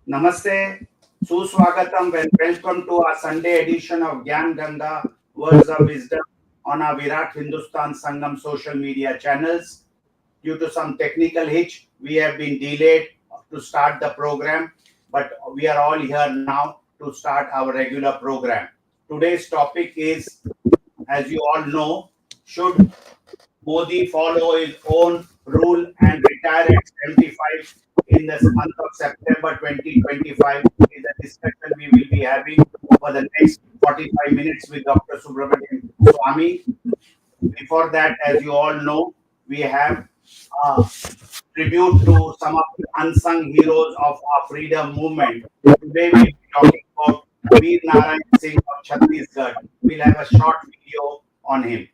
Namaste, Suswagatam, and welcome to our Sunday edition of Gyan Ganga Words of Wisdom on our Virat Hindustan Sangam social media channels. Due to some technical hitch, we have been delayed to start the program, but we are all here now to start our regular program. Today's topic is, as you all know, should Modi follow his own rule and retire at 75 in the month of September 2025 is a discussion we will be having for the next 45 minutes with Dr. Subramanian Swami. Before that, as you all know, we have a tribute to some of the unsung heroes of our freedom movement. Today we'll be talking about Veer Narayan Singh of Chhattisgarh. We'll have a short video on him.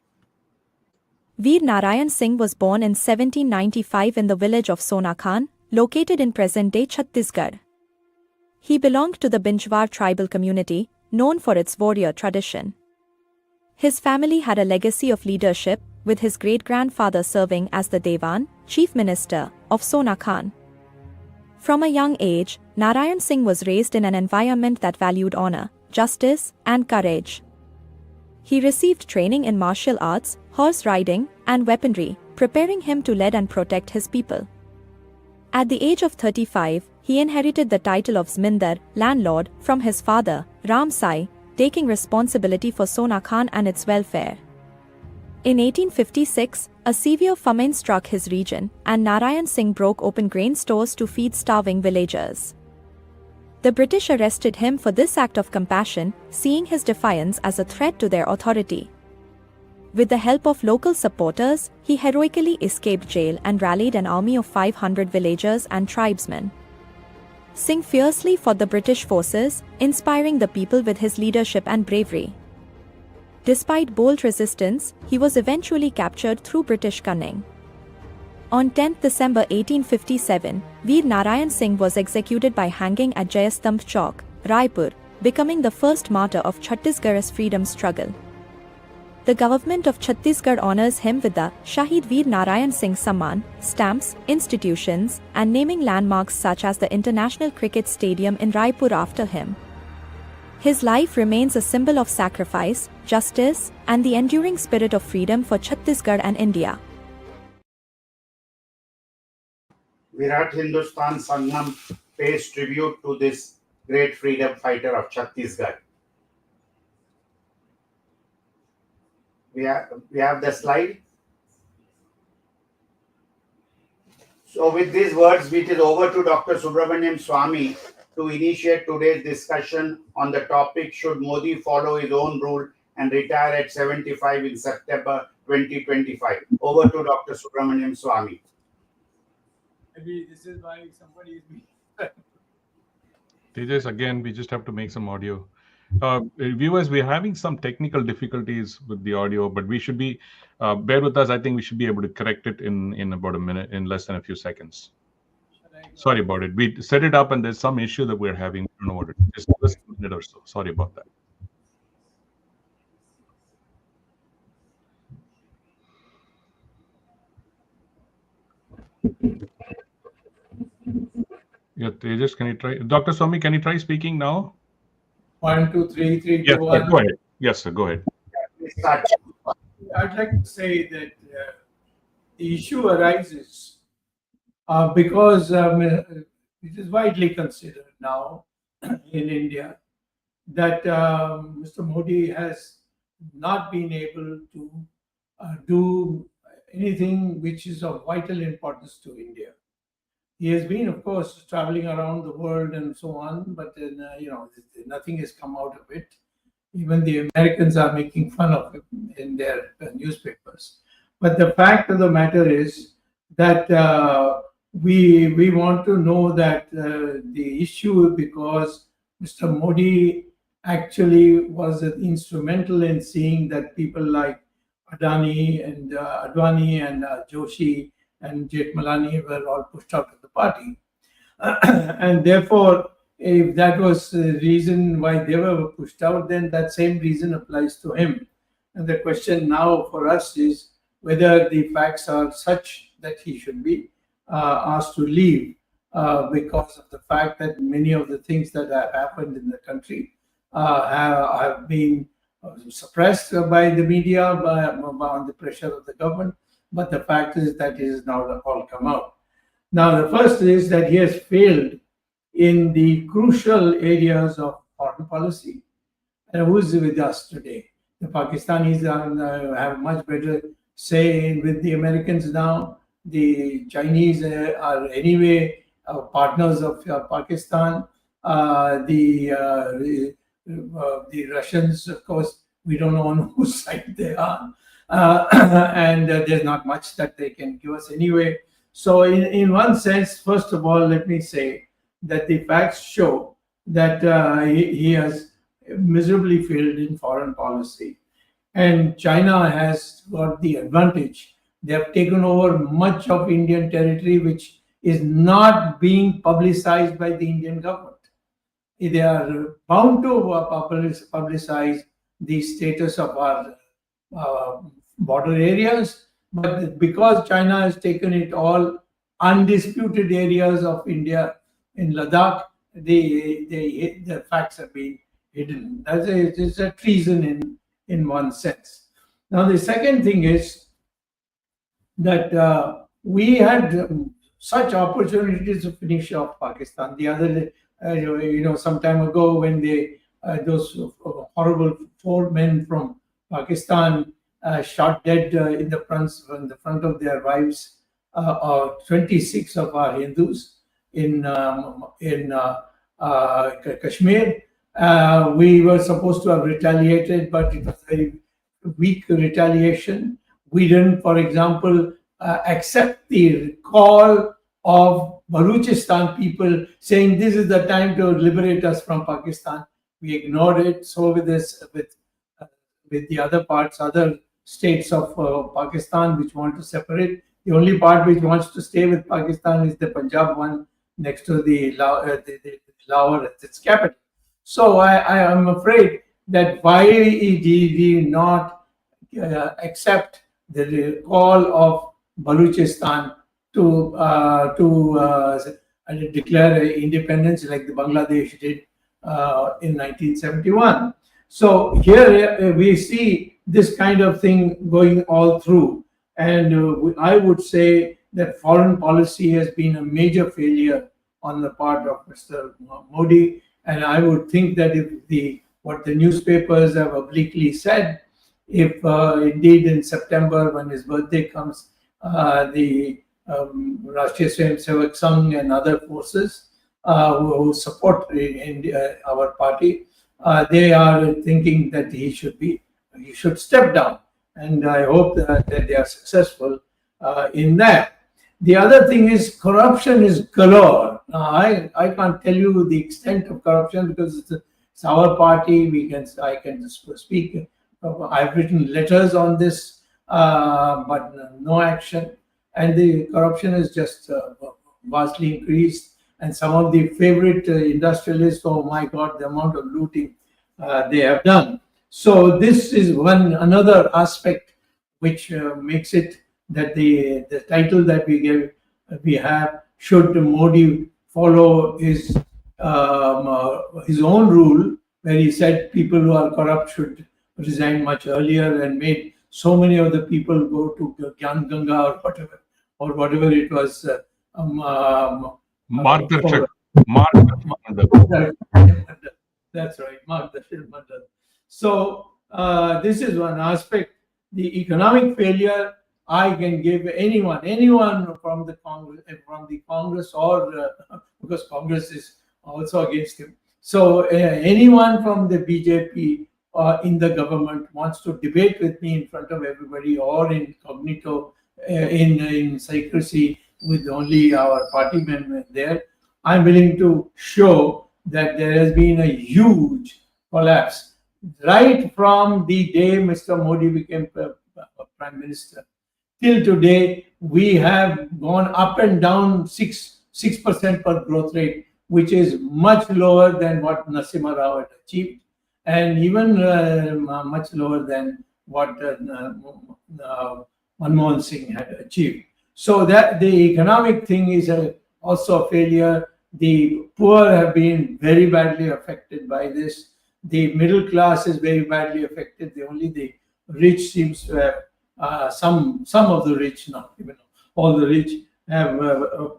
Veer Narayan Singh was born in 1795 in the village of Sonakhan, located in present-day Chhattisgarh. He belonged to the Binjwar tribal community, known for its warrior tradition. His family had a legacy of leadership, with his great-grandfather serving as the Dewan, chief minister, of Sonakhan. From a young age, Narayan Singh was raised in an environment that valued honor, justice, and courage. He received training in martial arts, horse riding, and weaponry, preparing him to lead and protect his people. At the age of 35, he inherited the title of Zmindar, landlord, from his father, Ram Sai, taking responsibility for Sonakhan and its welfare. In 1856, a severe famine struck his region, and Narayan Singh broke open grain stores to feed starving villagers. The British arrested him for this act of compassion, seeing his defiance as a threat to their authority. With the help of local supporters, he heroically escaped jail and rallied an army of 500 villagers and tribesmen. Singh fiercely fought the British forces, inspiring the people with his leadership and bravery. Despite bold resistance, he was eventually captured through British cunning. On 10 December 1857, Veer Narayan Singh was executed by hanging at Jayastambh Chowk, Raipur, becoming the first martyr of Chhattisgarh's freedom struggle. The government of Chhattisgarh honors him with the Shahid Veer Narayan Singh Samman, stamps, institutions, and naming landmarks such as the International Cricket Stadium in Raipur after him. His life remains a symbol of sacrifice, justice, and the enduring spirit of freedom for Chhattisgarh and India. Virat Hindustan Sangam pays tribute to this great freedom fighter of Chhattisgarh. We have the slide. So with these words, it is over to Dr. Subramanian Swami to initiate today's discussion on the topic, should Modi follow his own rule and retire at 75 in September 2025. Over to Dr. Subramanian Swami. Maybe this is why somebody is being. Tejas, again, we just have to make some audio. Viewers, we're having some technical difficulties with the audio, but we should be, bear with us. I think we should be able to correct it in about a minute, in less than a few seconds. Sorry about it. We set it up and there's some issue that we're having. I don't know what it is. Just a minute or so. Sorry about that. Yeah, Tejas, can you try? Dr. Swami, can you try speaking now? 1, 2, 3, 3, 2, Yes, 1. go ahead. Yes, sir, go ahead. I'd like to say that the issue arises because it is widely considered now in India that Mr. Modi has not been able to do anything which is of vital importance to India. He has been, of course, traveling around the world and so on, but then, nothing has come out of it. Even the Americans are making fun of him in their newspapers. But the fact of the matter is that we want to know that the issue, because Mr. Modi actually was instrumental in seeing that people like Advani and Joshi and Jethmalani were all pushed out of the party. And therefore, if that was the reason why they were pushed out, then that same reason applies to him. And the question now for us is whether the facts are such that he should be asked to leave because of the fact that many of the things that have happened in the country have been suppressed by the media, on the pressure of the government. But the fact is that it has now all come out. Now, the first is that he has failed in the crucial areas of foreign policy. And who is with us today? The Pakistanis have much better say with the Americans now. The Chinese are anyway partners of Pakistan. The Russians, of course, we don't know on whose side they are. And there's not much that they can give us anyway. So in one sense, first of all, let me say that the facts show that he has miserably failed in foreign policy. And China has got the advantage. They have taken over much of Indian territory, which is not being publicized by the Indian government. They are bound to publicize the status of our border areas, but because China has taken it all undisputed areas of India in Ladakh, the facts have been hidden. It's a treason in one sense. Now, the second thing is that we had such opportunities to finish off Pakistan. The other, some time ago, when those horrible 4 men from Pakistan shot dead in the front of their wives, 26 of our Hindus in Kashmir. We were supposed to have retaliated, but it was very weak retaliation. We didn't, for example, accept the call of Baluchistan people saying this is the time to liberate us from Pakistan. We ignored it. So with the other states of Pakistan which want to separate, the only part which wants to stay with Pakistan is the Punjab one next to the Lahore, its capital. So I am afraid that why did he not accept the call of Baluchistan to declare independence like the Bangladesh did in 1971. So here we see this kind of thing going all through. And I would say that foreign policy has been a major failure on the part of Mr. Modi. And I would think that if what the newspapers have obliquely said, if indeed in September when his birthday comes, the Rashtriya Swayamsevak Sangh and other forces who support our party, they are thinking that he should step down, and I hope that they are successful in that. The other thing is corruption is galore. I can't tell you the extent of corruption because it's our party. I can speak. I've written letters on this, but no action. And the corruption is just vastly increased. And some of the favorite industrialists, oh my God, the amount of looting they have done. So this is another aspect which makes it that the title that we have, should Modi follow his own rule, where he said people who are corrupt should resign much earlier, and made so many of the people go to Gyan Ganga or whatever it was. Margdarshak. That's right, Margdarshak Mandal. So this is one aspect. The economic failure, I can give anyone from the Congress, or because Congress is also against him. So anyone from the BJP in the government wants to debate with me in front of everybody, or incognito, in secrecy with only our party men there, I'm willing to show that there has been a huge collapse right from the day Mr. Modi became Prime Minister. Till today, we have gone up and down 6% per growth rate, which is much lower than what Narasimha Rao had achieved, and even much lower than what Manmohan Singh had achieved. So that the economic thing is also a failure. The poor have been very badly affected by this. The middle class is very badly affected. Only the rich seems to have some of the rich, not even all the rich, have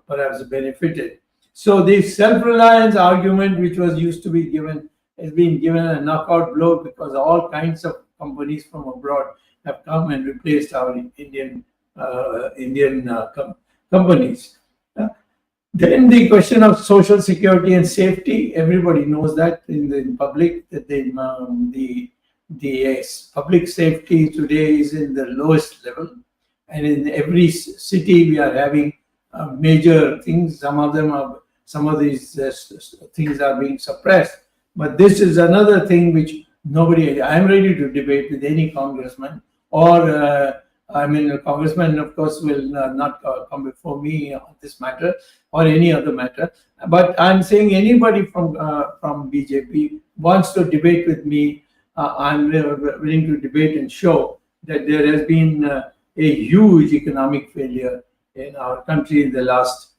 perhaps benefited. So the self-reliance argument, which was used to be given, has been given a knockout blow because all kinds of companies from abroad have come and replaced our Indian companies. Then the question of social security and safety, everybody knows that in the public that the public safety today is in the lowest level, and in every city we are having major things. Some of these things are being suppressed, but this is another thing which nobody. I am ready to debate with any congressman or. A congressman, of course, will not come before me on this matter or any other matter. But I'm saying anybody from BJP wants to debate with me. I'm willing to debate and show that there has been a huge economic failure in our country in the last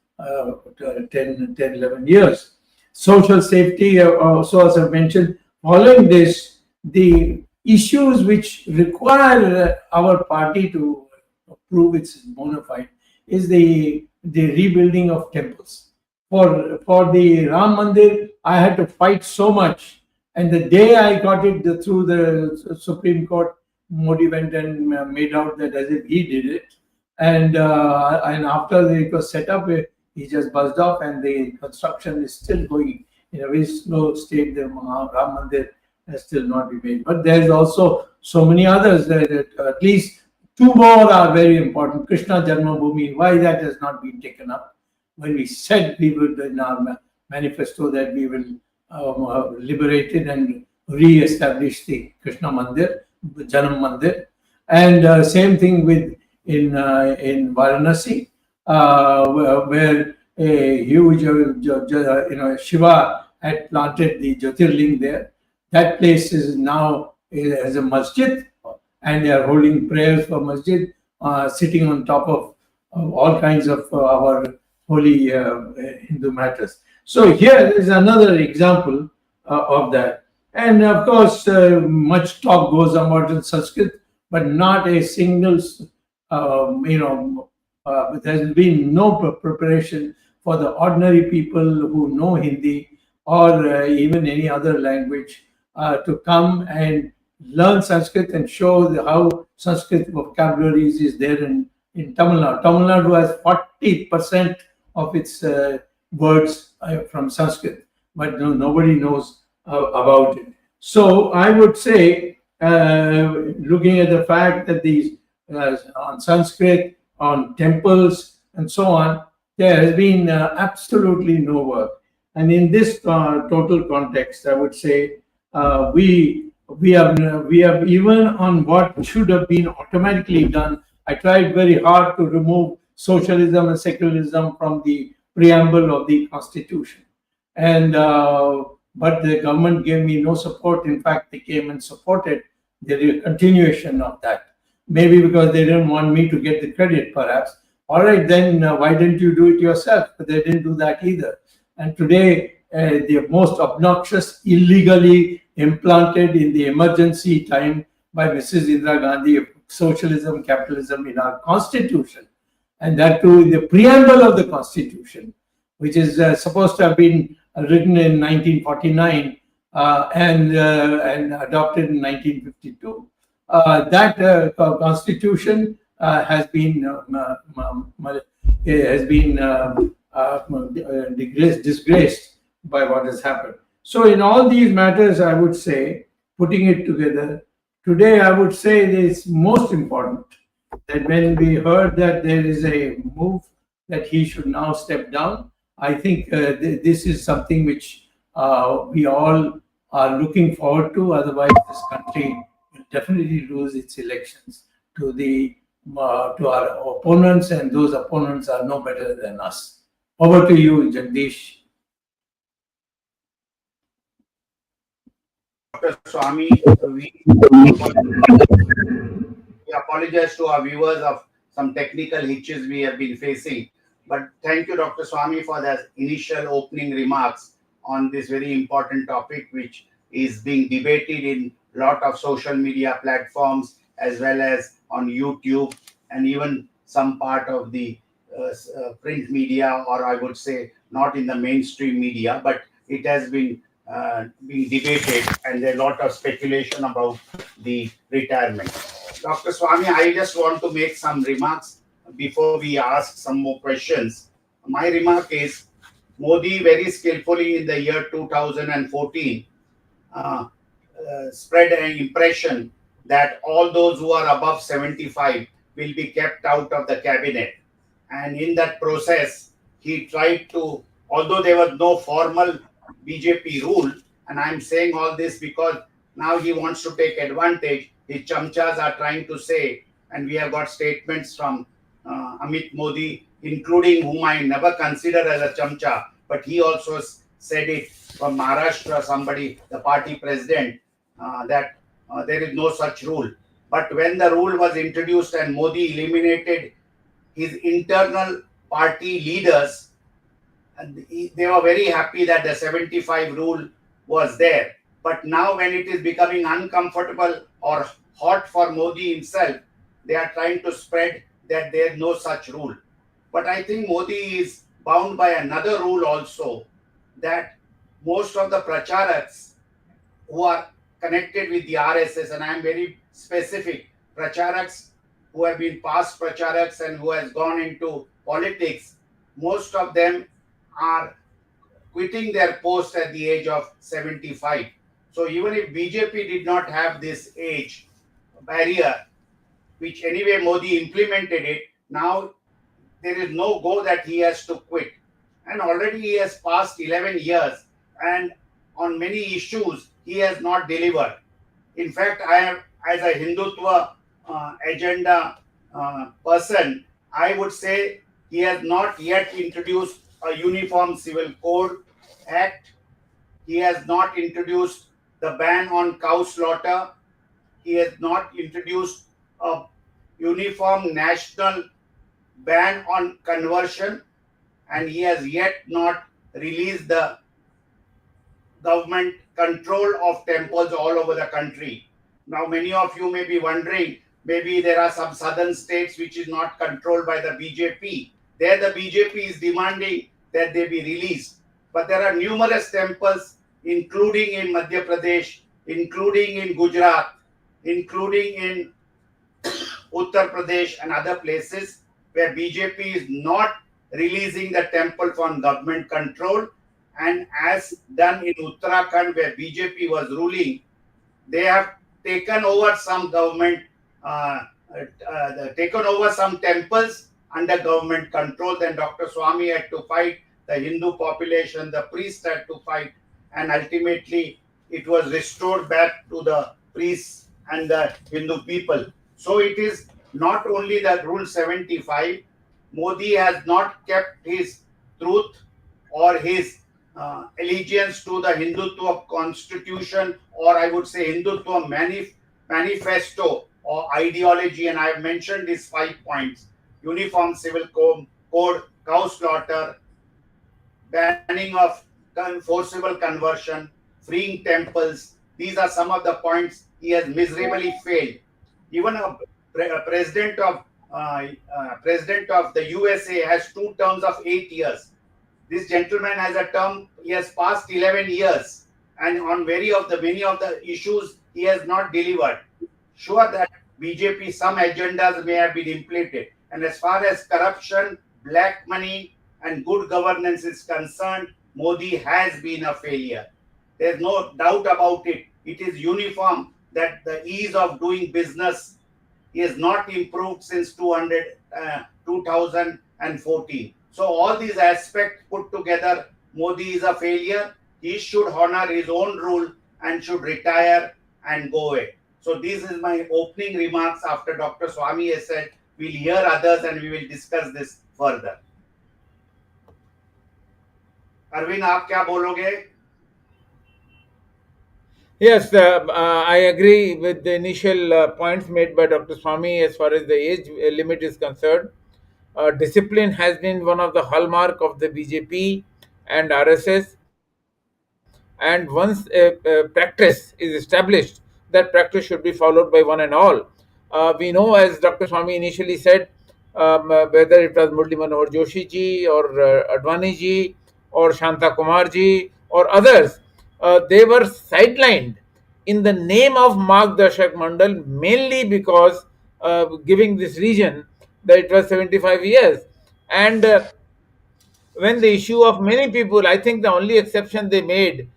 10, 11 years. Social safety, also as I mentioned, following this, the issues which require our party to prove its bona fide is the rebuilding of temples. For the Ram Mandir, I had to fight so much, and the day I got it through the Supreme Court, Modi went and made out that as if he did it, and after it was set up, he just buzzed off, and the construction is still going in a very slow state. The Ram Mandir has still not been made. But there's also so many others that at least two more are very important. Krishna Janmabhoomi, why that has not been taken up? When we said we would in our manifesto that we will liberate it and re-establish the Krishna Mandir, the Janam Mandir. And same thing with in Varanasi, where a huge Shiva had planted the Jyotirling there. That place is now as a masjid, and they are holding prayers for masjid, sitting on top of all kinds of our holy Hindu matters. So here is another example of that. And of course, much talk goes about in Sanskrit, but not a single, there's been no preparation for the ordinary people who know Hindi or even any other language to come and learn Sanskrit and show how Sanskrit vocabulary is there in Tamil Nadu. Tamil Nadu has 40% of its words from Sanskrit, but nobody knows about it. So I would say, looking at the fact that these on Sanskrit, on temples, and so on, there has been absolutely no work. And in this total context, I would say we have even on what should have been automatically done. I tried very hard to remove socialism and secularism from the preamble of the Constitution, and but the government gave me no support. In fact, they came and supported the continuation of that. Maybe because they didn't want me to get the credit, perhaps. All right, then why didn't you do it yourself? But they didn't do that either. And today, the most obnoxious, illegally implanted in the emergency time by Mrs. Indira Gandhi, socialism, capitalism in our constitution, and that too in the preamble of the constitution, which is supposed to have been written in 1949 and adopted in 1952. That constitution has been disgraced by what has happened. So in all these matters, I would say, putting it together, today I would say it is most important that when we heard that there is a move that he should now step down, I think this is something which we all are looking forward to. Otherwise, this country will definitely lose its elections to our opponents, and those opponents are no better than us. Over to you, Jagdish. Dr. Swami, we apologize to our viewers of some technical hitches we have been facing But thank you, Dr. Swami, for the initial opening remarks on this very important topic, which is being debated in a lot of social media platforms as well as on YouTube and even some part of the print media, or I would say not in the mainstream media, but it has been being debated, and there's a lot of speculation about the retirement. Dr. Swami, I just want to make some remarks before we ask some more questions. My remark is Modi very skillfully in the year 2014 uh, spread an impression that all those who are above 75 will be kept out of the cabinet. And in that process, he tried to, although there was no formal BJP rule, and I'm saying all this because now he wants to take advantage. His chamchas are trying to say, and we have got statements from Amit Modi, including whom I never consider as a chamcha, but he also said it from Maharashtra, somebody, the party president, that there is no such rule. But when the rule was introduced and Modi eliminated his internal party leaders, and they were very happy that the 75 rule was there. But now, when it is becoming uncomfortable or hot for Modi himself, they are trying to spread that there is no such rule. But I think Modi is bound by another rule also, that most of the pracharaks who are connected with the RSS, and I am very specific, pracharaks who have been past pracharaks and who has gone into politics, most of them are quitting their post at the age of 75. So even if BJP did not have this age barrier, which anyway Modi implemented it, now there is no go that he has to quit. And already he has passed 11 years, and on many issues he has not delivered. In fact, I am, as a Hindutva agenda person, I would say he has not yet introduced a uniform civil code act. He has not introduced the ban on cow slaughter. He has not introduced a uniform national ban on conversion, and he has yet not released the government control of temples all over the country. Now, many of you may be wondering, maybe there are some southern states which is not controlled by the BJP. There, the BJP is demanding that they be released. But there are numerous temples, including in Madhya Pradesh, including in Gujarat, including in Uttar Pradesh and other places where BJP is not releasing the temple from government control. And as done in Uttarakhand, where BJP was ruling, they have taken over some government, taken over some temples under government control. Then Dr. Swami had to fight, the Hindu population, the priests had to fight, and ultimately it was restored back to the priests and the Hindu people. So it is not only that Rule 75, Modi has not kept his truth or his allegiance to the Hindutva constitution, or I would say Hindutva manifesto or ideology. And I have mentioned these 5 points: uniform civil code, cow slaughter, banning of forcible conversion, freeing temples. These are some of the points he has miserably failed. Even a president of the USA has 2 terms of 8 years. This gentleman has a term, he has passed 11 years, and on many of the issues he has not delivered. Sure that BJP, some agendas may have been implemented, and as far as corruption, black money and good governance is concerned, Modi has been a failure. There's no doubt about it. It is uniform that the ease of doing business is not improved since 2014. So all these aspects put together, Modi is a failure. He should honor his own rule and should retire and go away. So this is my opening remarks. After Dr. Swami has said, we'll hear others and we will discuss this further. Arvind, आप क्या बोलोगे? Yes, I agree with the initial points made by Dr. Swami as far as the age limit is concerned. Discipline has been one of the hallmark of the BJP and RSS, and once a practice is established, that practice should be followed by one and all. We know, as Dr. Swami initially said, whether it was Murli Manohar Joshi ji or Advani ji or Shanta Kumar ji or others, they were sidelined in the name of Margdarshak Mandal, mainly because giving this reason that it was 75 years. And when the issue of many people, I think the only exception they made,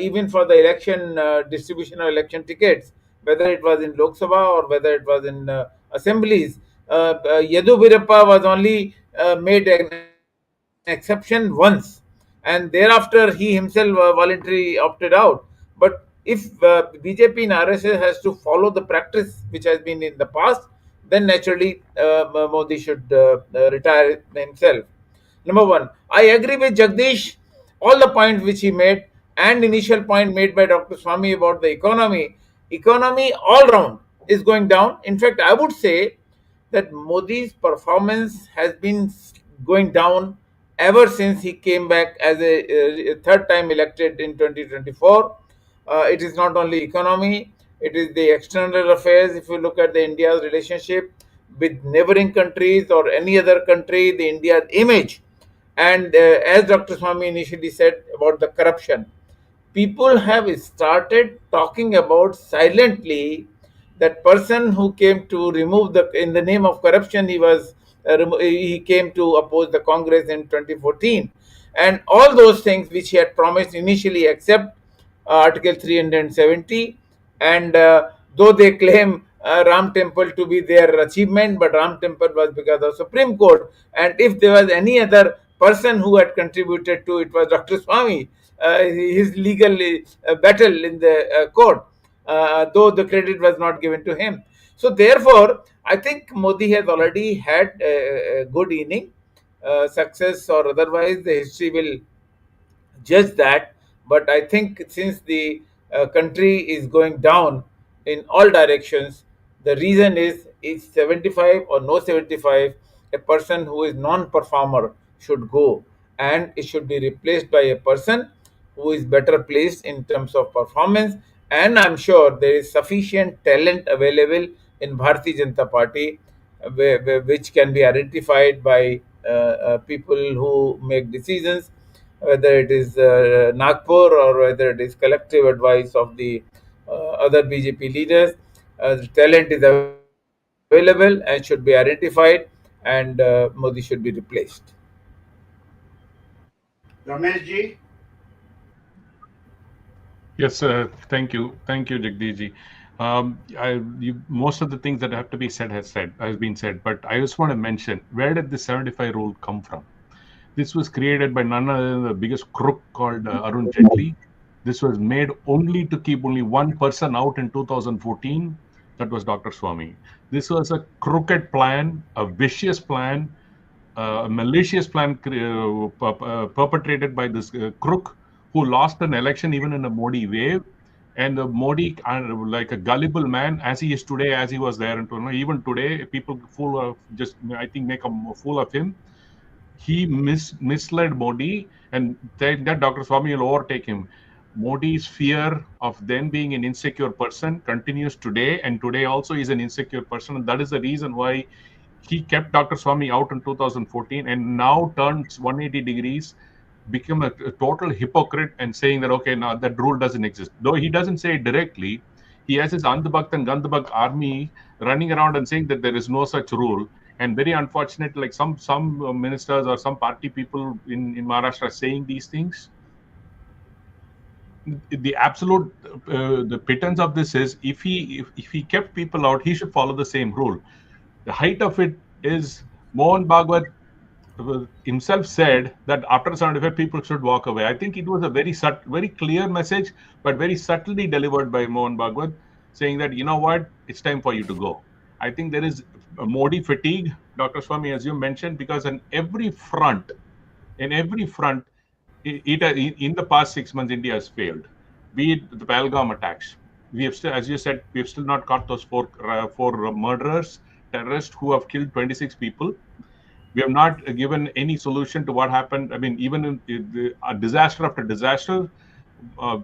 even for the election distribution of election tickets, whether it was in Lok Sabha or whether it was in assemblies, Yadu Birappa was only made an exception once, and thereafter he himself voluntarily opted out. But if BJP and RSS has to follow the practice which has been in the past, then naturally Modi should retire himself. Number one, I agree with Jagdish, all the points which he made, and initial point made by Dr. Swami about the economy. Economy all round is going down. In fact, I would say that Modi's performance has been going down ever since he came back as a third time elected in 2024. It is not only economy, it is the external affairs. If you look at the India's relationship with neighboring countries or any other country, the India's image, and as Dr. Swami initially said about the corruption, people have started talking about silently that person who came to remove the, in the name of corruption, he came to oppose the Congress in 2014, and all those things which he had promised initially, except Article 370. And though they claim Ram Temple to be their achievement, but Ram Temple was because of Supreme Court. And if there was any other person who had contributed to it, was Dr. Swami, his legal battle in the court, though the credit was not given to him. So therefore, I think Modi has already had a good inning, success or otherwise. The history will judge that. But I think since the country is going down in all directions, the reason is 75 or no 75, a person who is non-performer should go, and it should be replaced by a person who is better placed in terms of performance. And I'm sure there is sufficient talent available in Bharatiya Janata Party, which can be identified by people who make decisions, whether it is Nagpur or whether it is collective advice of the other BJP leaders. The talent is available and should be identified, and Modi should be replaced. Ramesh ji? Yes, thank you, Jagdishji. Most of the things that have to be said has been said, but I just want to mention, where did the 75 rule come from? This was created by none other than the biggest crook called Arun Jaitley. This was made only to keep only one person out in 2014. That was Dr. Swami. This was a crooked plan, a vicious plan, a malicious plan perpetrated by this crook who lost an election even in a Modi wave. And the Modi, like a gullible man, as he is today, as he was there, and even today, people I think make a fool of him. He misled Modi, and that Dr. Swami will overtake him. Modi's fear of then being an insecure person continues today, and today also is an insecure person, and that is the reason why he kept Dr. Swami out in 2014 and now turns 180 degrees, become a total hypocrite and saying that, okay, now that rule doesn't exist. Though he doesn't say it directly, he has his Andhbakt and Gandhbakt army running around and saying that there is no such rule. And very unfortunate, like some ministers or some party people in Maharashtra saying these things. The absolute the pittance of this is if he kept people out, he should follow the same rule. The height of it is Mohan Bhagwat himself said that after 75 people should walk away. I think it was a very clear message, but very subtly delivered by Mohan Bhagwat, saying that, you know what, it's time for you to go. I think there is a Modi fatigue, Dr. Swami, as you mentioned, because in every front, in the past 6 months, India has failed. Be it the Pahalgam attacks. We have still, as you said, we have still not caught those four murderers, terrorists who have killed 26 people. We have not given any solution to what happened. I mean, even in a disaster after disaster,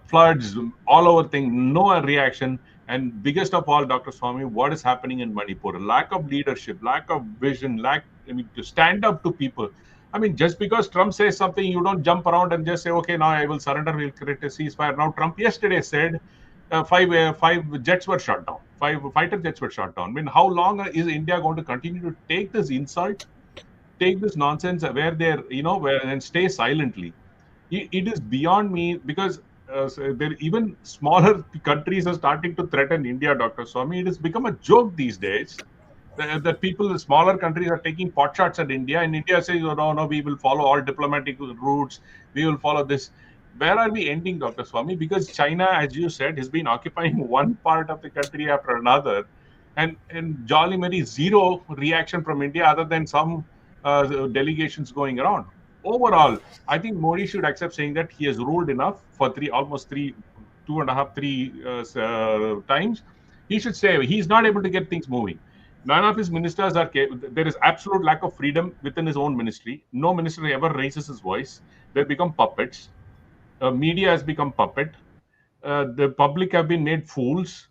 floods, all over thing, no reaction. And biggest of all, Dr. Swami, what is happening in Manipur? Lack of leadership, lack of vision, to stand up to people. I mean, just because Trump says something, you don't jump around and just say, okay, now I will surrender, we'll create a ceasefire. Now, Trump yesterday said five jets were shot down, five fighter jets were shot down. I mean, how long is India going to continue to take this insult, take this nonsense where they're, and stay silently? It is beyond me, because there even smaller countries are starting to threaten India, Dr. Swami. It has become a joke these days that people, the smaller countries, are taking pot shots at India, and India says, oh, no, we will follow all diplomatic routes, we will follow this. Where are we ending, Dr. Swami? Because China, as you said, has been occupying one part of the country after another, and jolly Mary, zero reaction from India other than some delegations going around. Overall, I think Modi should accept saying that he has ruled enough for almost 2.5, 3 times. He should say he's not able to get things moving. None of his ministers are. There is absolute lack of freedom within his own ministry. No minister ever raises his voice. They become puppets. Media has become puppet. The public have been made fools.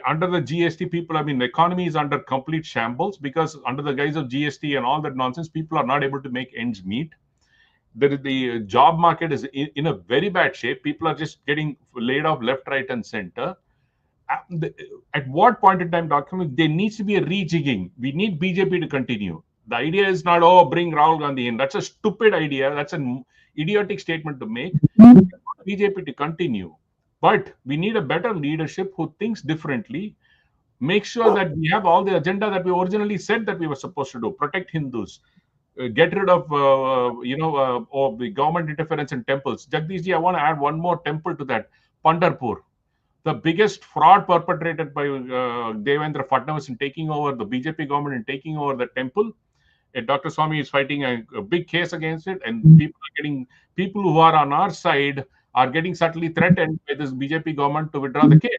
Under the GST, people, the economy is under complete shambles, because under the guise of GST and all that nonsense, people are not able to make ends meet. The job market is in a very bad shape. People are just getting laid off left, right, and center. At what point in time, Dr. there needs to be a rejigging. We need BJP to continue. The idea is not, bring Rahul Gandhi in. That's a stupid idea. That's an idiotic statement to make. BJP to continue. But we need a better leadership who thinks differently, make sure that we have all the agenda that we originally said that we were supposed to do. Protect Hindus, get rid of of the government interference in temples. Jagdishji, I want to add one more temple to that. Pandharpur, the biggest fraud perpetrated by Devendra Fadnavis in taking over the BJP government and taking over the temple. Dr. Swami is fighting a big case against it, and people who are on our side are getting subtly threatened by this BJP government to withdraw the case.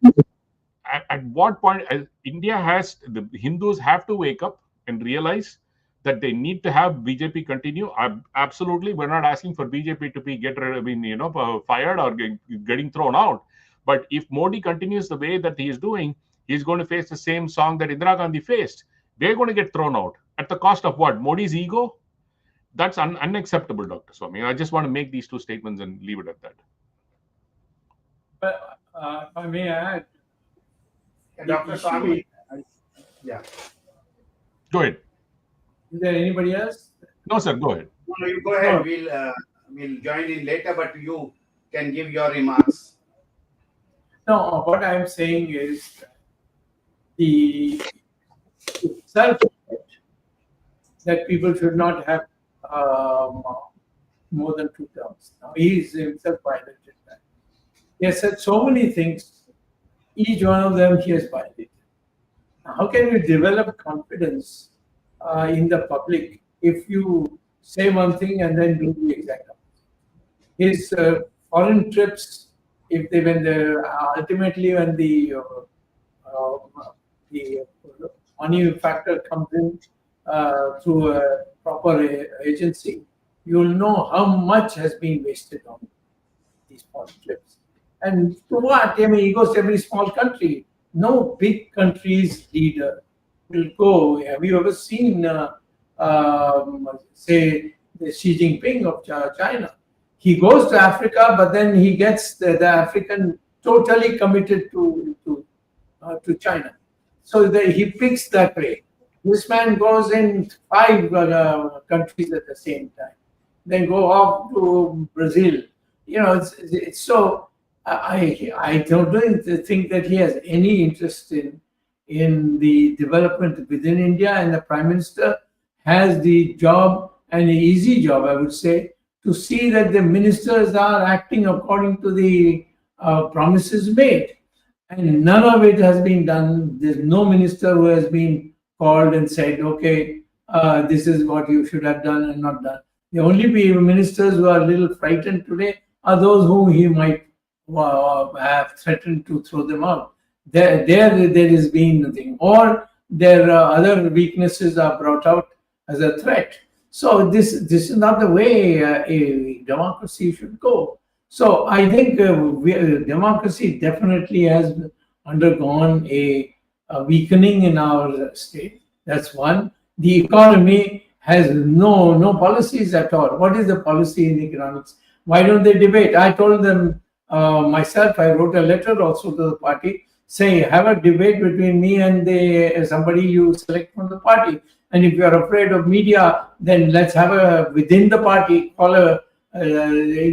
At what point the Hindus have to wake up and realize that they need to have BJP continue. Absolutely, we're not asking for BJP to be fired or getting thrown out. But if Modi continues the way that he is doing, he's going to face the same song that Indira Gandhi faced. They're going to get thrown out at the cost of what? Modi's ego? That's unacceptable, Dr. Swami. I just want to make these two statements and leave it at that. But if I may add, Dr. Swami, yeah. Go ahead. Is there anybody else? No, sir. Go ahead. No, you go ahead. We'll join in later, but you can give your remarks. No, what I'm saying is the self that people should not have more than 2 terms. Now, he is himself violated that. He has said so many things, each one of them he has violated. Now, how can you develop confidence in the public if you say one thing and then do the exact opposite? His foreign trips, when the money factor comes in through a proper agency, you will know how much has been wasted on these foreign trips. And to what? He goes to every small country. No big country's leader will go. Have you ever seen, say, the Xi Jinping of China? He goes to Africa, but then he gets the African totally committed to China. So he picks that way. This man goes in 5 countries at the same time. Then go off to Brazil. It's so. I don't think that he has any interest in the development within India, and the Prime Minister has the job, and an easy job, I would say, to see that the ministers are acting according to the promises made. And none of it has been done. There's no minister who has been called and said, okay, this is what you should have done and not done. The only ministers who are a little frightened today are those whom he might have threatened to throw them out. There has been nothing. Or their other weaknesses are brought out as a threat. So this is not the way a democracy should go. So I think democracy definitely has undergone a weakening in our state. That's one. The economy has no policies at all. What is the policy in economics? Why don't they debate? I told them myself. I wrote a letter also to the party, say have a debate between me and the somebody you select from the party. And if you are afraid of media, then let's have a within the party call a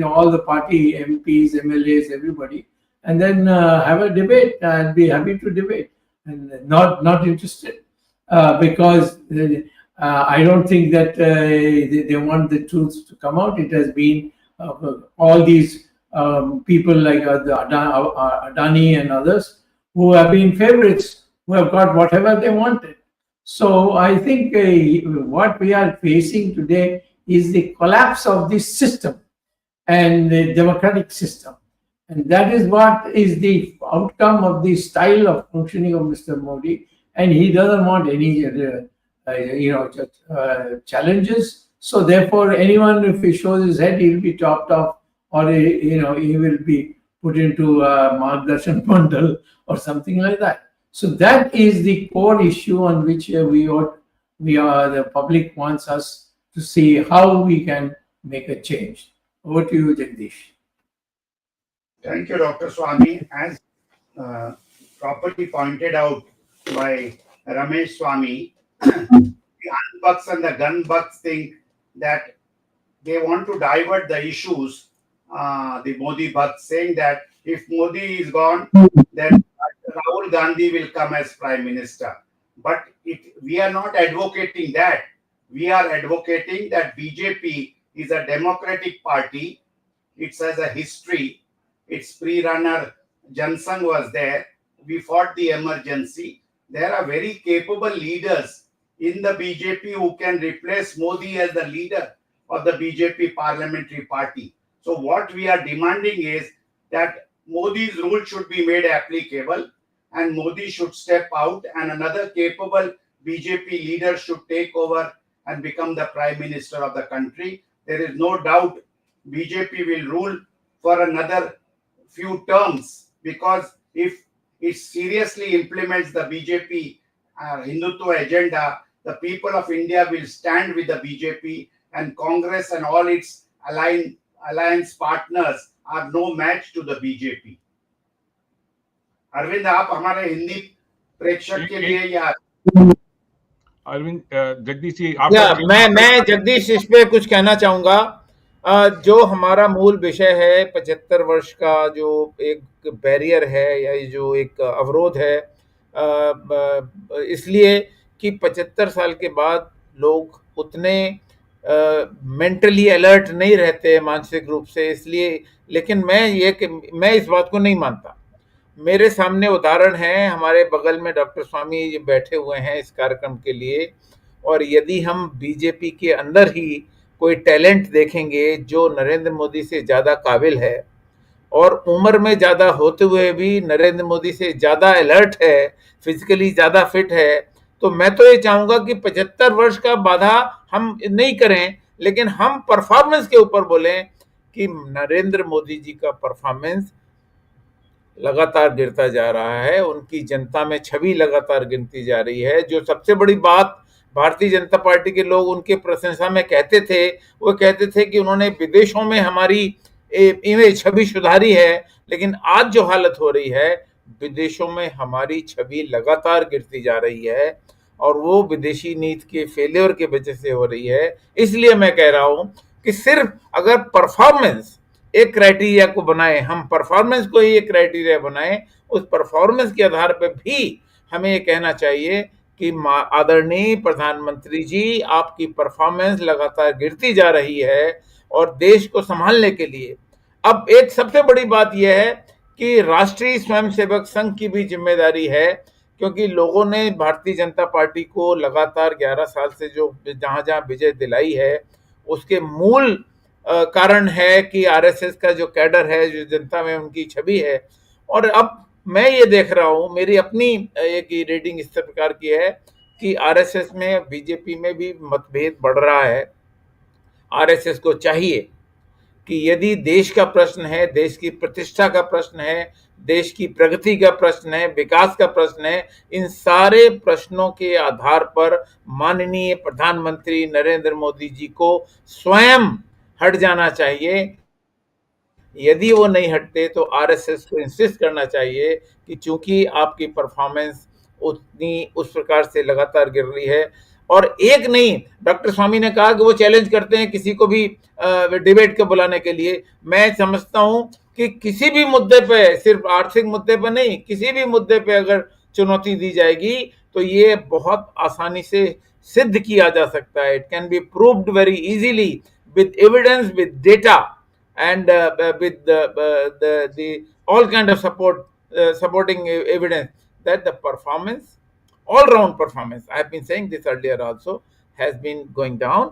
all the party MPs, MLAs, everybody, and then have a debate. I'll be happy to debate, and not interested because I don't think that they want the truth to come out. It has been all these people like Adani and others who have been favorites, who have got whatever they wanted. So I think what we are facing today is the collapse of this system and the democratic system. And that is what is the outcome of the style of functioning of Mr. Modi. And he doesn't want any challenges. So therefore, anyone, if he shows his head, he'll be chopped off, or he will be put into a Margdarshan bundle or something like that. So that is the core issue on which the public wants us to see how we can make a change. Over to you, Jagdish. Thank you, Dr. Swami. As properly pointed out by Ramesh Swami, the unbucks and the gun bucks think that they want to divert the issues. The Modi bucks saying that if Modi is gone, then Rahul Gandhi will come as Prime Minister. But we are not advocating that. We are advocating that BJP is a democratic party. It has a history. Its pre-runner Jansangh was there. We fought the emergency. There are very capable leaders in the BJP who can replace Modi as the leader of the BJP parliamentary party. So what we are demanding is that Modi's rule should be made applicable and Modi should step out and another capable BJP leader should take over and become the Prime Minister of the country. There is no doubt BJP will rule for another few terms, because if it seriously implements the BJP Hindutva agenda, the people of India will stand with the BJP, and Congress and all its alliance partners are no match to the BJP. Arvind, आप हमारे हिंदी प्रेक्षक के लिए या अरविंद, जगदीश जी मैं जगदीश इस पे कुछ कहना चाहूंगा। जो हमारा मूल विषय है 75 वर्ष का जो एक बैरियर है या जो एक अवरोध है, इसलिए कि 75 साल के बाद लोग उतने मेंटली अलर्ट नहीं रहते मानसिक रूप से, इसलिए। लेकिन मैं इस बात को नहीं मानता। मेरे सामने उदाहरण है, हमारे बगल में डॉक्टर स्वामी जी बैठे हुए हैं इस कार्यक्रम के लिए, और यदि हम बीजेपी के अंदर ही कोई टैलेंट देखेंगे जो नरेंद्र मोदी से ज़्यादा काबिल है और उम्र में ज़्यादा होते हुए भी नरेंद्र मोदी से ज़्यादा अलर्ट है, फिजिकली ज़्यादा फिट है, तो मैं तो ये चाहूँगा कि 75 वर्ष का बाधा हम नहीं करें, लेकिन हम परफॉर्मेंस के ऊपर बोलें कि नरेंद्र मोदी जी का परफॉर्मेंस लगातार गिरता जा रहा है, उनकी जनता में छवि लगातार गिरती जा रही है। जो सबसे बड़ी बात भारतीय जनता पार्टी के लोग उनके प्रशंसा में कहते थे, वो कहते थे कि उन्होंने विदेशों में हमारी इमेज छवि सुधारी है, लेकिन आज जो हालत हो रही है, विदेशों में हमारी छवि लगातार गिरती जा रही है, और वो विदेशी नीति के फेलियर की वजह से हो रही है। इसलिए मैं कह रहा हूं कि सिर्फ अगर परफॉर्मेंस एक क्राइटेरिया को बनाए, हम परफॉर्मेंस को ही एक क्राइटेरिया बनाए, उस परफॉर्मेंस के आधार पर भी हमें ये कहना चाहिए कि आदरणीय प्रधानमंत्री जी, आपकी परफॉर्मेंस लगातार गिरती जा रही है, और देश को संभालने के लिए अब एक सबसे बड़ी बात यह है कि राष्ट्रीय स्वयंसेवक संघ की भी जिम्मेदारी है, क्योंकि लोगों ने भारतीय जनता पार्टी को लगातार 11 साल से जो जहां विजय दिलाई है, उसके मूल कारण है कि आरएसएस का जो कैडर है, जो जनता में उनकी छवि है। और अब मैं ये देख रहा हूँ, मेरी अपनी एक रीडिंग इस प्रकार की है कि आरएसएस में, बीजेपी में भी मतभेद बढ़ रहा है, आरएसएस को चाहिए कि यदि देश का प्रश्न है, देश की प्रतिष्ठा का प्रश्न है, देश की प्रगति का प्रश्न है, विकास का प्रश्न है, इन सारे प्रश्नों के आधार पर माननीय प्रधानमंत्री नरेंद्र मोदी जी को स्वयं हट जाना चाहिए। यदि वो नहीं हटते तो आरएसएस को इंसिस्ट करना चाहिए कि चूंकि आपकी परफॉर्मेंस उतनी उस प्रकार से लगातार गिर रही है, और एक नहीं, डॉक्टर स्वामी ने कहा कि वो चैलेंज करते हैं किसी को भी डिबेट के बुलाने के लिए। मैं समझता हूं कि किसी भी मुद्दे पे, सिर्फ आर्थिक मुद्दे पे नहीं, किसी भी मुद्दे पे अगर चुनौती दी जाएगी तो ये बहुत आसानी से सिद्ध किया जा सकता है। It can be proved very easily with evidence, with data, and with the all kind of supporting evidence that the performance, all round performance, I have been saying this earlier also, has been going down,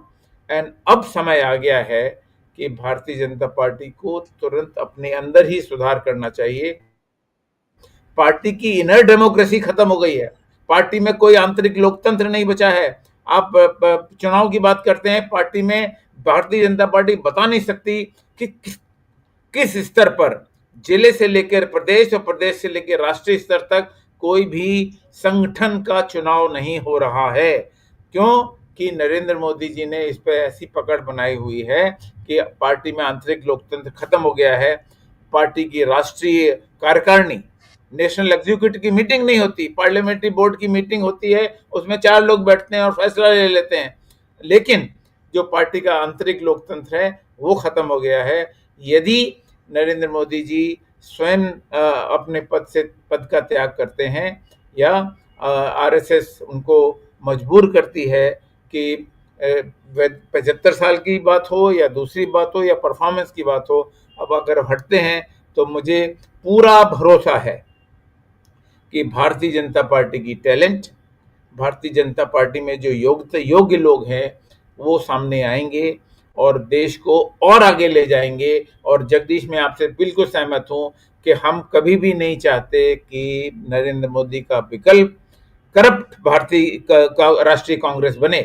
and अब समय आ गया है कि Bharatiya Janata party को तुरंत अपने अंदर ही सुधार करना चाहिए। पार्टी की इनर डेमोक्रेसी खत्म हो गई है, पार्टी में कोई आंतरिक लोकतंत्र नहीं बचा है। आप चुनाव की बात करते हैं, पार्टी में भारतीय जनता पार्टी बता नहीं सकती कि किस स्तर पर, जिले से लेकर प्रदेश और प्रदेश से लेकर राष्ट्रीय स्तर तक कोई भी संगठन का चुनाव नहीं हो रहा है। क्यों? कि नरेंद्र मोदी जी ने इस पर ऐसी पकड़ बनाई हुई है कि पार्टी में आंतरिक लोकतंत्र खत्म हो गया है। पार्टी की राष्ट्रीय कार्यकारिणी, नेशनल एग्जीक्यूटिव की मीटिंग नहीं होती, पार्लियामेंट्री बोर्ड की मीटिंग होती है, उसमें 4 लोग बैठते हैं और फैसला ले लेते हैं, लेकिन जो पार्टी का आंतरिक लोकतंत्र है वो खत्म हो गया है। यदि नरेंद्र मोदी जी स्वयं अपने पद का त्याग करते हैं या आरएसएस उनको मजबूर करती है कि 75 साल की बात हो या दूसरी बात हो या परफॉर्मेंस की बात हो, अब अगर हटते हैं तो मुझे पूरा भरोसा है कि भारतीय जनता पार्टी की टैलेंट, भारतीय जनता पार्टी में जो योग्य लोग हैं वो सामने आएंगे और देश को और आगे ले जाएंगे। और जगदीश, मैं आपसे बिल्कुल सहमत हूं कि हम कभी भी नहीं चाहते कि नरेंद्र मोदी का विकल्प करप्ट भारतीय राष्ट्रीय कांग्रेस बने।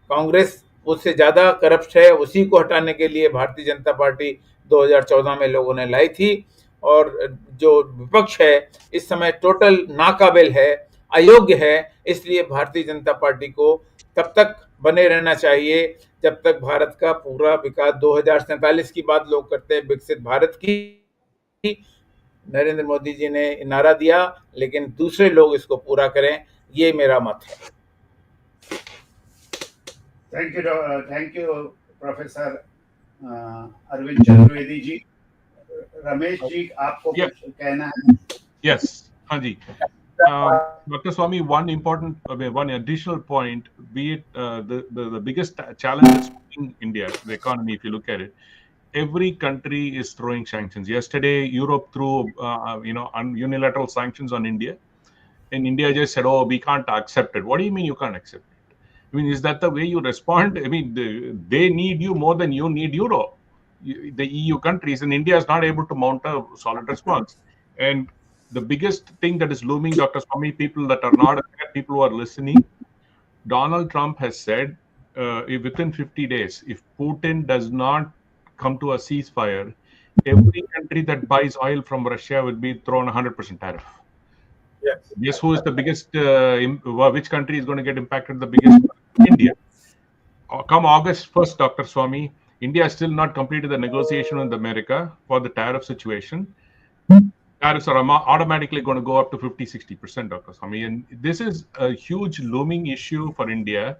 कांग्रेस उससे ज्यादा करप्ट है, उसी को हटाने के लिए भारतीय जनता पार्टी 2014 में लोगों ने लाई थी, और जो विपक्ष है इस समय टोटल नाकाबिल है, अयोग्य है। इसलिए भारतीय जनता पार्टी को तब तक बने रहना चाहिए जब तक भारत का पूरा विकास, 2047 की बात लोग करते हैं विकसित भारत की, नरेंद्र मोदी जी ने नारा दिया, लेकिन दूसरे लोग इसको पूरा करें, ये मेरा मत है। Thank you professor Arvind Chaturvedi ji. Ramesh ji, आपको कुछ कहना है? Yes, हाँ जी। Dr. Swami, one additional point, be it the biggest challenge is in India, the economy, if you look at it, every country is throwing sanctions. Yesterday, Europe threw, unilateral sanctions on India, and India just said, "Oh, we can't accept it." What do you mean you can't accept it? I mean, is that the way you respond? I mean, they need you more than you need Europe, the EU countries, and India is not able to mount a solid response. And the biggest thing that is looming, Dr. Swami, people that are not aware, people who are listening, Donald Trump has said within 50 days, if Putin does not come to a ceasefire, every country that buys oil from Russia will be thrown 100% tariff. Yes. Guess who is the biggest, which country is going to get impacted the biggest? India. Come August 1st, Dr. Swami, India has still not completed the negotiation with America for the tariff situation. Tariffs are automatically going to go up to 50-60%, Dr. Swami. And this is a huge looming issue for India.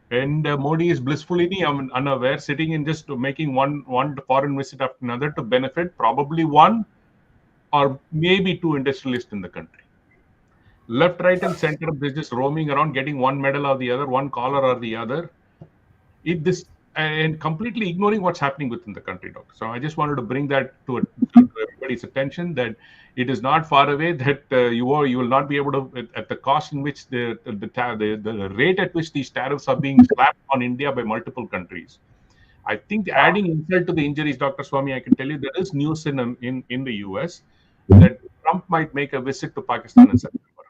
And Modi is blissfully unaware, sitting in just making one foreign visit after another to benefit probably one or maybe two industrialists in the country. Left, right, and center, they're just roaming around, getting one medal or the other, one collar or the other. And completely ignoring what's happening within the country, Doctor. So I just wanted to bring that to everybody's attention, that it is not far away, that you will not be able to, at the cost in which the rate at which these tariffs are being slapped on India by multiple countries. I think adding insult to the injuries, Dr. Swami, I can tell you there is news in the US that Trump might make a visit to Pakistan in September,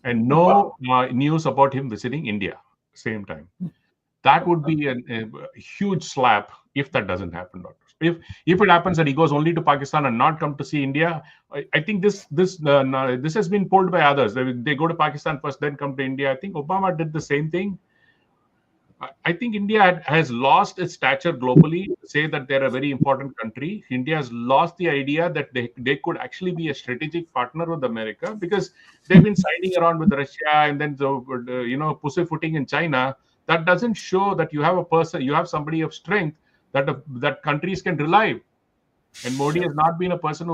and no news about him visiting India same time. That would be a huge slap if that doesn't happen, doctor. If it happens that he goes only to Pakistan and not come to see India, I think this has been pulled by others. They go to Pakistan first, then come to India. I think Obama did the same thing. I think India has lost its stature globally. Say that they're a very important country. India has lost the idea that they could actually be a strategic partner with America, because they've been siding around with Russia and then pussyfooting in China. That doesn't show that you have somebody of strength that countries can rely. And Modi has not been a person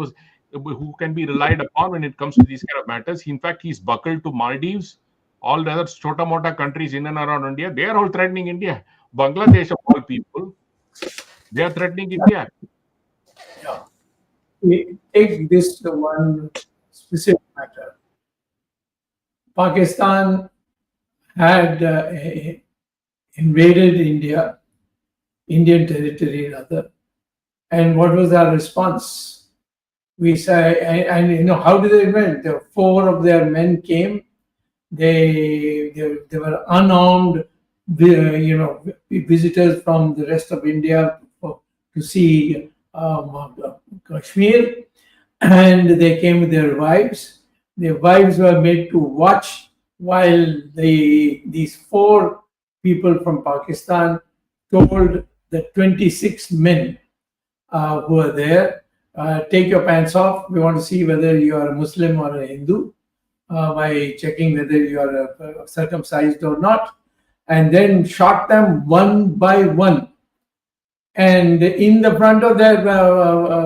who can be relied upon when it comes to these kind of matters. In fact, he's buckled to Maldives, all the other chota mota countries in and around India. They are all threatening India. Bangladesh, of all people, they are threatening India. Yeah. We take this one specific matter. Pakistan had invaded Indian territory rather. And what was our response? We say, and how did they invade? The four of their men came. They were unarmed, visitors from the rest of India to see Kashmir, and they came with their wives. Their wives were made to watch while these four people from Pakistan told the 26 men who were there, take your pants off. We want to see whether you are a Muslim or a Hindu by checking whether you are circumcised or not, and then shot them one by one, and in the front of their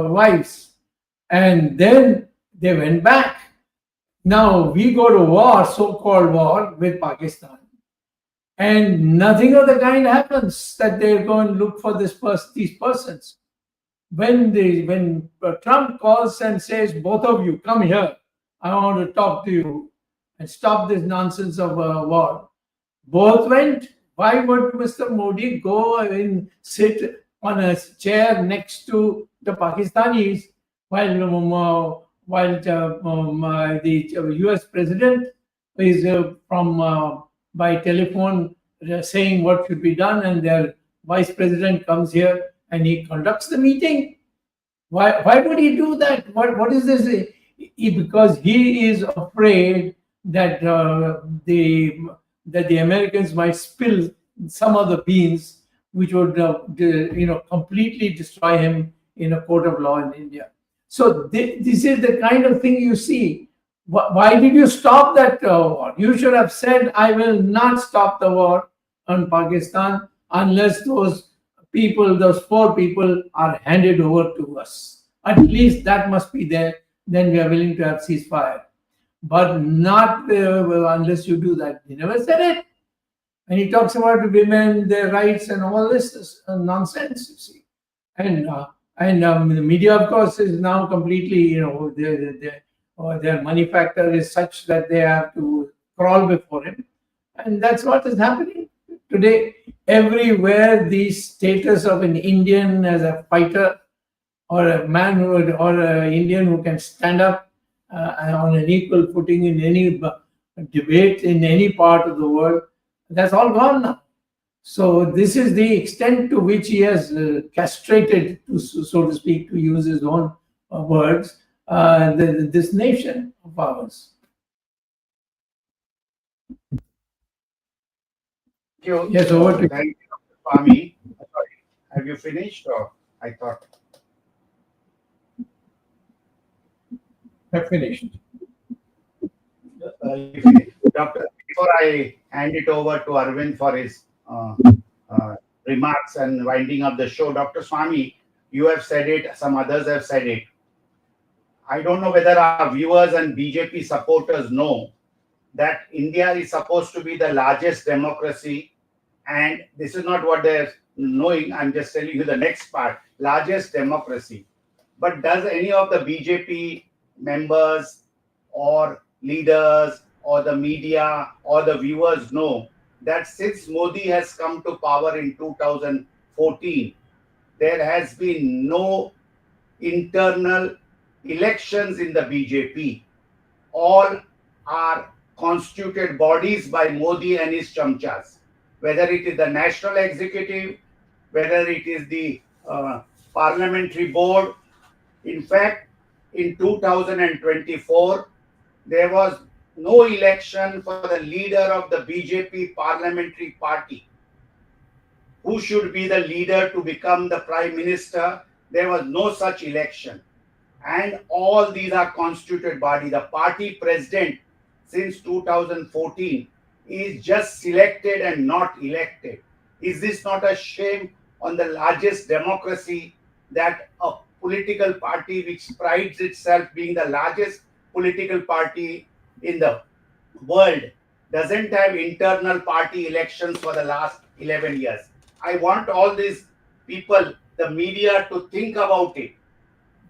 wives, and then they went back. Now we go to war, so-called war, with Pakistan, and nothing of the kind happens. That they go and look for these persons. When Trump calls and says, "Both of you come here, I want to talk to you and stop this nonsense of war," both went. Why would Mr. Modi go and sit on a chair next to the Pakistanis while the U.S. president is by telephone saying what should be done, and their vice president comes here and he conducts the meeting? Why would he do that? What is this? Because he is afraid that the Americans might spill some of the beans, which would completely destroy him in a court of law in India. So this is the kind of thing you see. Why did you stop that war? You should have said, "I will not stop the war on Pakistan unless those four people are handed over to us." At least that must be there. Then we are willing to have ceasefire. But not unless you do that. He never said it. And he talks about women, their rights, and all this nonsense, you see. And the media, of course, is now completely, their money factor is such that they have to crawl before him. And that's what is happening today. Everywhere, the status of an Indian as a fighter, or a man or an Indian who can stand up on an equal footing in any debate in any part of the world, that's all gone now. So this is the extent to which he has castrated, so to speak, to use his own words, this nation of ours. Thank you. Yes, over to Thank you, Dr. Swami. Sorry, have you finished, or I thought? I've finished. Doctor, before I hand it over to Arvind for his remarks and winding up the show, Dr. Swami, you have said it, some others have said it. I don't know whether our viewers and BJP supporters know that India is supposed to be the largest democracy, and this is not what they're knowing. I'm just telling you the next part, largest democracy. But does any of the BJP members or leaders or the media or the viewers know that since Modi has come to power in 2014, there has been no internal elections in the BJP. All are constituted bodies by Modi and his chamchas. whether it is the national executive, whether it is the parliamentary board. In fact, in 2024, there was no election for the leader of the BJP parliamentary party. Who should be the leader to become the prime minister? There was no such election. And all these are constituted body. The party president since 2014 is just selected and not elected. Is this not a shame on the largest democracy that a political party which prides itself being the largest political party in the world doesn't have internal party elections for the last 11 years? I want all these people, the media, to think about it.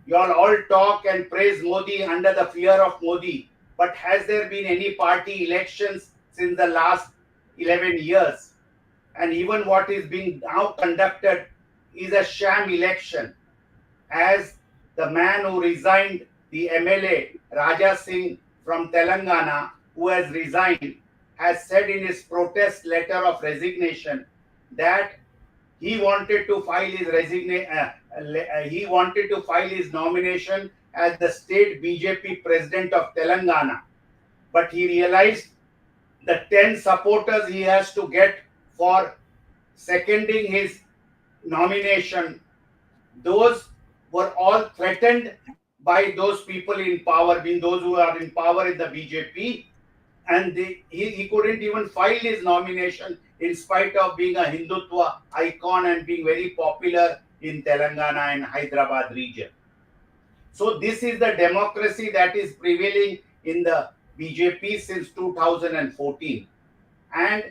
You all talk and praise Modi under the fear of Modi, but has there been any party elections since the last 11 years? And even what is being now conducted is a sham election. As the man who resigned, the MLA Raja Singh from Telangana, who has resigned, has said in his protest letter of resignation that he wanted to file his he wanted to file his nomination as the state BJP president of Telangana, but he realized the 10 supporters he has to get for seconding his nomination, those were all threatened by those people in power, being those who are in power in the BJP, and he couldn't even file his nomination in spite of being a Hindutva icon and being very popular in Telangana and Hyderabad region. So this is the democracy that is prevailing in the BJP since 2014. And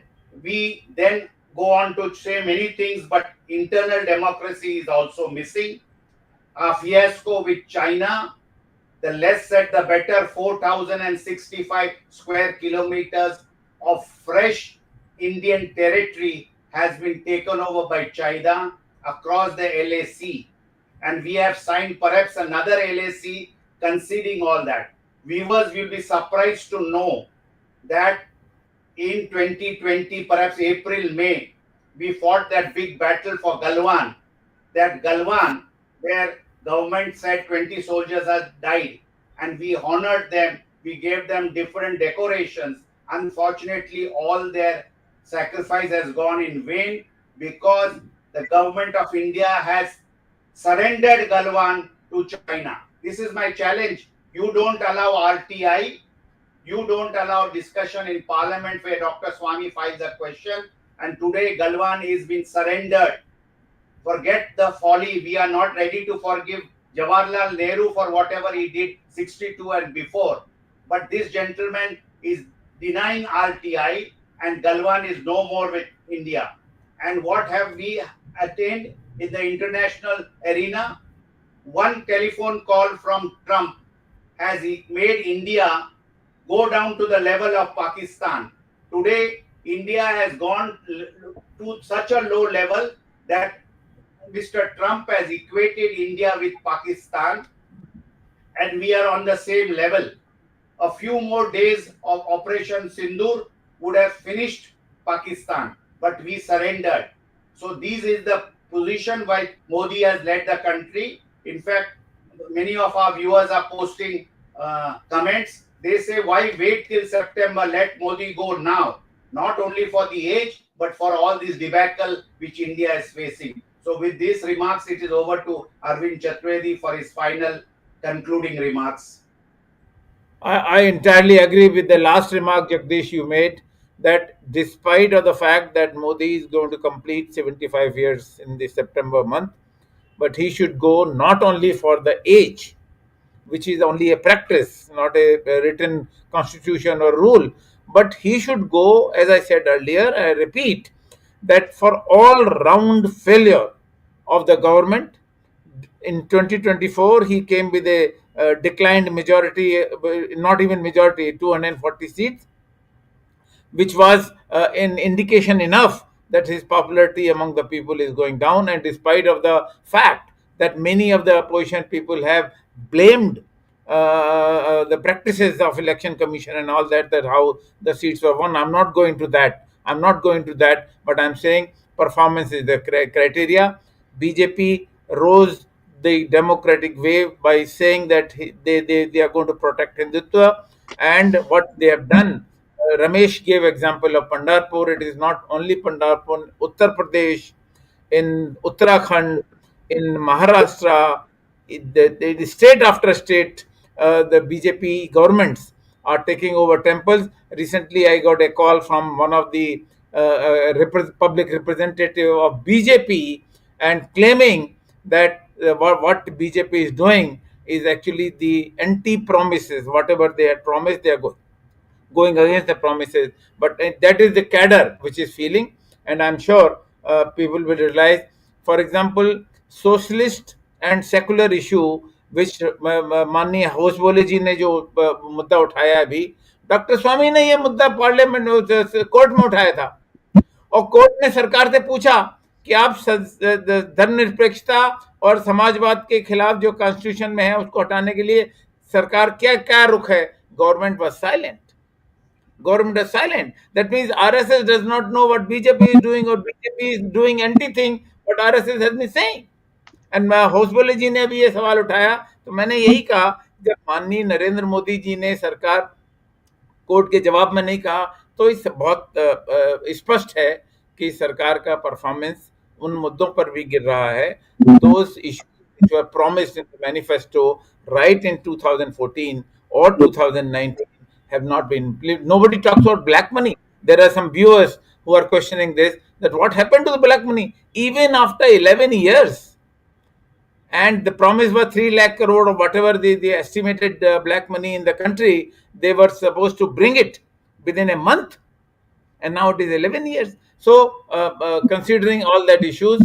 we then go on to say many things, but internal democracy is also missing. A fiasco with China, the less said the better. 4,065 square kilometers of fresh Indian territory has been taken over by China across the LAC. And we have signed perhaps another LAC conceding all that. Viewers will be surprised to know that in 2020, perhaps April, May, we fought that big battle for Galwan. That Galwan, where government said 20 soldiers have died, and we honored them. We gave them different decorations. Unfortunately, all their sacrifice has gone in vain because the government of India has surrendered Galwan to China. This is my challenge. You don't allow RTI. You don't allow discussion in parliament where Dr. Swami files a question, and today Galwan is being surrendered. Forget the folly. We are not ready to forgive Jawaharlal Nehru for whatever he did 62 and before. But this gentleman is denying RTI, and Galwan is no more with India. And what have we attained in the international arena? One telephone call from Trump has made India go down to the level of Pakistan. Today, India has gone to such a low level that Mr. Trump has equated India with Pakistan, and we are on the same level. A few more days of Operation Sindoor would have finished Pakistan, but we surrendered. So this is the position why Modi has led the country. In fact, many of our viewers are posting comments. They say, why wait till September? Let Modi go now. Not only for the age, but for all this debacle which India is facing. So with these remarks, it is over to Arvind Chaturvedi for his final concluding remarks. I entirely agree with the last remark, Jagdish, you made, that despite of the fact that Modi is going to complete 75 years in the September month, but he should go not only for the age, which is only a practice, not a written constitution or rule, but he should go, as I said earlier, I repeat, that for all round failure of the government. In 2024, he came with a declined majority, not even majority, 240 seats, which was an indication enough that his popularity among the people is going down. And despite of the fact that many of the opposition people have blamed the practices of election commission and all that, that how the seats were won, I'm not going to that. I'm not going to that, but I'm saying performance is the criteria. BJP rose the democratic wave by saying that they are going to protect Hindutva, and what they have done. Ramesh gave example of Pandharpur. It is not only Pandharpur, Uttar Pradesh, in Uttarakhand, in Maharashtra, the state after state, the BJP governments are taking over temples. Recently, I got a call from one of the public representative of BJP and claiming that what BJP is doing is actually the anti-promises. Whatever they had promised, they are going against the promises. But that is the cadre which is feeling, and I'm sure people will realize. For example, socialist and secular issue, which माननीय होश बोले जी ने जो मुद्दा उठाया अभी, doctor स्वामी ने ये मुद्दा पार्लियामेंट कोर्ट में उठाया था, और कोर्ट ने सरकार से पूछा कि आप धर्मनिरपेक्षता और समाजवाद के खिलाफ जो कॉन्स्टिट्यूशन में है उसको हटाने के लिए सरकार क्या क्या रुख है. Government was silent. Government is silent. That means RSS does not know what BJP is doing, or BJP is doing anything what RSS has been saying. And Hosabale ji ने भी ये सवाल उठाया, तो मैंने यही कहा, जब माननीय नरेंद्र मोदी जी ने सरकार कोर्ट के जवाब में नहीं कहा, तो इस बहुत स्पष्ट है कि सरकार का परफॉर्मेंस उन मुद्दों पर भी गिर रहा है. Those issues which were promised in the manifesto right in 2014 or 2019 have not been. Nobody talks about black money. There are some viewers who are questioning this, that what happened to the black money even after 11 years, and the promise was 3 lakh crore or whatever the estimated black money in the country. They were supposed to bring it within a month, and now it is 11 years. So considering all that issues,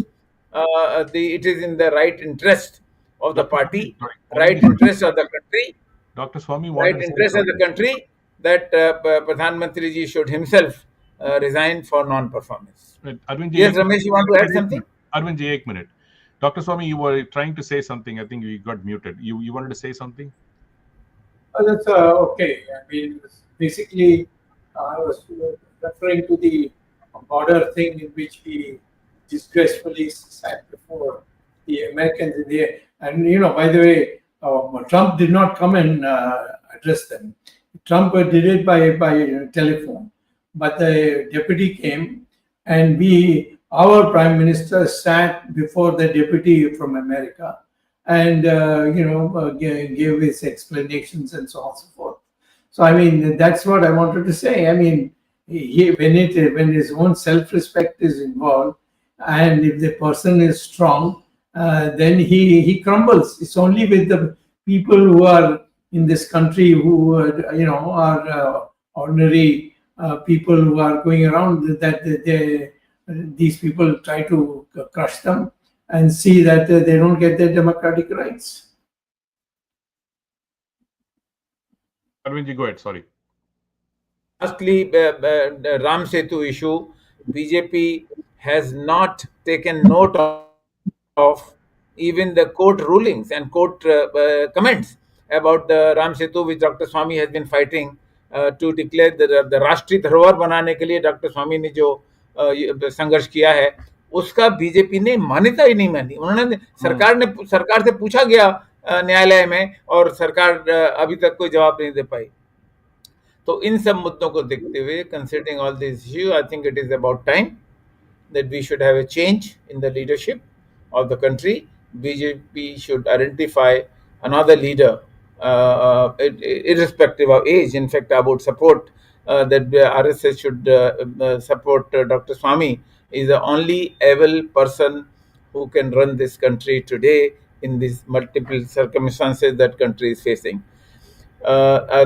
it is in the right interest of the party, right interest of the country, Dr. Swami right wanted to say interest of the something. country, that Pradhan Mantri ji should himself resign for non-performance. Arvind ji, Yes, Ramesh, you want to add something? Arvind ji, 1 minute. Dr. Swami, you were trying to say something. I think you got muted. You wanted to say something? That's okay. I mean, basically, I was referring to the border thing in which he disgracefully sat before the Americans in the, and by the way, Trump did not come and address them. Trump did it by telephone, but the deputy came, and our prime minister sat before the deputy from America, and gave his explanations and so on and so forth. So I mean, that's what I wanted to say. I mean, when his own self-respect is involved, and if the person is strong, then he crumbles. It's only with the people who are in this country who are ordinary people who are going around that these people try to crush them and see that they don't get their democratic rights. Arvind ji, go ahead. Sorry. Lastly, Ram Setu issue, BJP has not taken note of even the court rulings and court comments about the Ram Setu, which Dr. Swami has been fighting to declare the राष्ट्रीय धरोहर बनाने के लिए doctor स्वामी ने जो संघर्ष किया है, उसका बीजेपी ने मान्यता ही नहीं मानी. उन्होंने सरकार से पूछा गया न्यायालय में, और सरकार अभी तक कोई जवाब नहीं दे पाई. तो इन सब मुद्दों को देखते हुए, considering all these issues, I think it is about time that we should have a change in the leadership of the country. BJP should identify another leader, irrespective of age. In fact, I would support that RSS should support Dr. Swami. Is the only able person who can run this country today in these multiple circumstances that country is facing.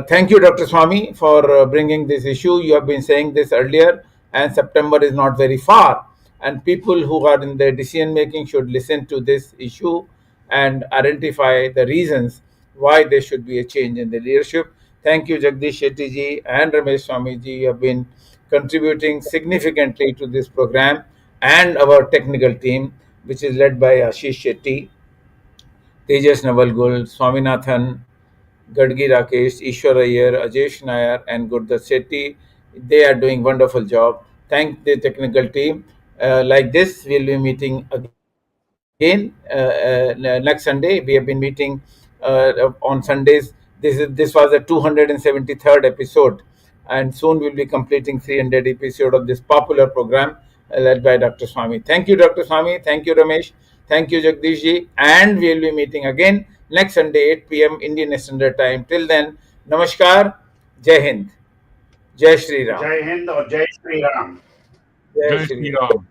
Thank you, Dr. Swami, for bringing this issue. You have been saying this earlier, and September is not very far. And people who are in the decision making should listen to this issue and identify the reasons why there should be a change in the leadership. Thank you, Jagdish Shetty ji and Ramesh Swami ji. You have been contributing significantly to this program, and our technical team, which is led by Ashish Shetty, Tejas Navalgul, Swaminathan, Gadgi Rakesh, Ishwar Iyer, Ajesh Nair, and Gurdat Shetty. They are doing wonderful job. thank the technical team. Like this, we'll be meeting again next Sunday. We have been meeting on Sundays. This was the 273rd episode, and soon we'll be completing 300 episode of this popular program led by Dr. Swami. Thank you, Dr. Swami. Thank you, Ramesh. Thank you, Jagdish ji. And we'll be meeting again next Sunday, 8 p.m. Indian Standard Time. Till then, Namaskar, Jai Hind, Jai Shri Ram. Jai Hind or Jai Shri Ram. Jai Jai Shri Shri Ram. Ram.